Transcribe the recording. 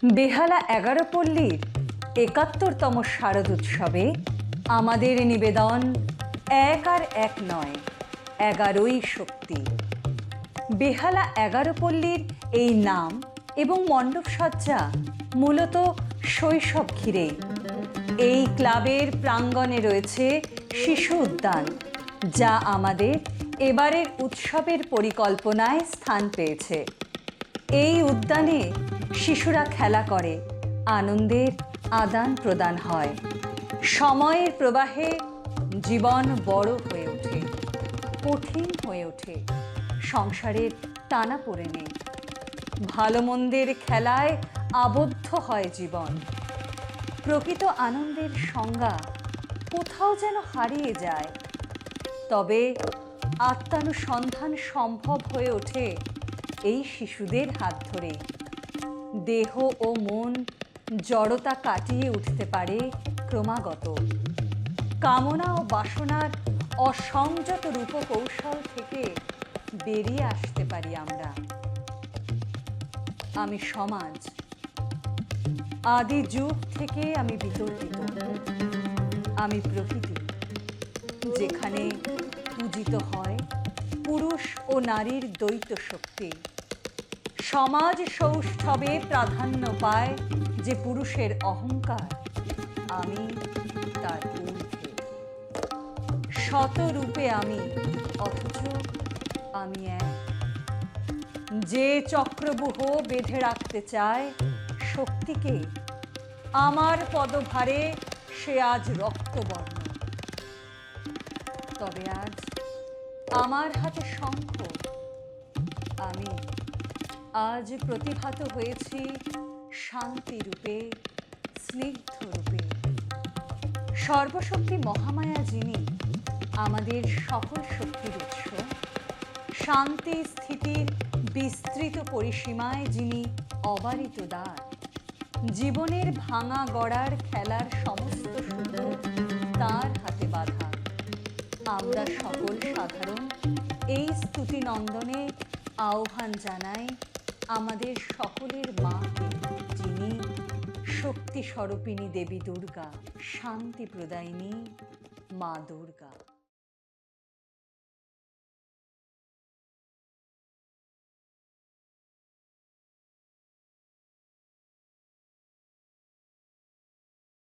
বেহালা ১১ পল্লীর ৭১তম শারদোৎসবে আমাদের নিবেদন এক আর এক নয়, ১১ই শক্তি। বেহালা ১১ পল্লীর এই নাম এবং মণ্ডপসজ্জা মূলত শৈশব ঘিরে। এই ক্লাবের প্রাঙ্গণে রয়েছে শিশু উদ্যান, যা আমাদের এবারের উৎসবের পরিকল্পনায় স্থান পেয়েছে। এই উদ্যানে শিশুরা খেলা করে, আনন্দের আদান প্রদান হয়। সময়ের প্রবাহে জীবন বড় হয়ে ওঠে, কঠিন হয়ে ওঠে, সংসারের টানাপোড়েনে, ভালো মন্দের খেলায় আবদ্ধ হয় জীবন। প্রকৃত আনন্দের সংজ্ঞা কোথাও যেন হারিয়ে যায়। তবে আত্মানুসন্ধান সম্ভব হয়ে ওঠে এই শিশুদের হাত ধরে। দেহ ও মন জড়তা কাটিয়ে উঠতে পারে ক্রমাগত। কামনা ও বাসনার অসংযত রূপকৌশল থেকে বেরিয়ে আসতে পারি আমরা। আমি সমাজ, আদি যুগ থেকে আমি বিতর্কিত। আমি প্রকৃতি, যেখানে পূজিত হয় পুরুষ ও নারীর দ্বৈত শক্তি। সমাজ সৌষ্ঠবে প্রাধান্য পায় যে পুরুষের অহংকার, আমি তার ঊর্ধ্বে। শত রূপে আমি, অথচ আমি এক। যে চক্রব্যূহ বেঁধে রাখতে চায় শক্তিকে, আমার পদভারে সে আজ রক্তবর্ণ। তবে আজ আমার হাতে শঙ্খ, আমি আজ প্রতিভাত হয়েছি শান্তি রূপে, স্নিগ্ধ রূপে। সর্বশক্তি মহামায়া যিনি আমাদের সকল শক্তির উৎস, শান্তি স্থিতির বিস্তৃত পরিসীমায় যিনি অবারিত দ্বার, জীবনের ভাঙা গড়ার খেলার সমস্ত সূত্র তার হাতে বাঁধা। আমরা সকল সাধারণ এই স্তুতি নন্দনে আহ্বান জানাই আমাদের সকলের মাকে, যিনি শক্তি স্বরূপিণী দেবী দুর্গা, শান্তি প্রদায়িনী মা দুর্গা।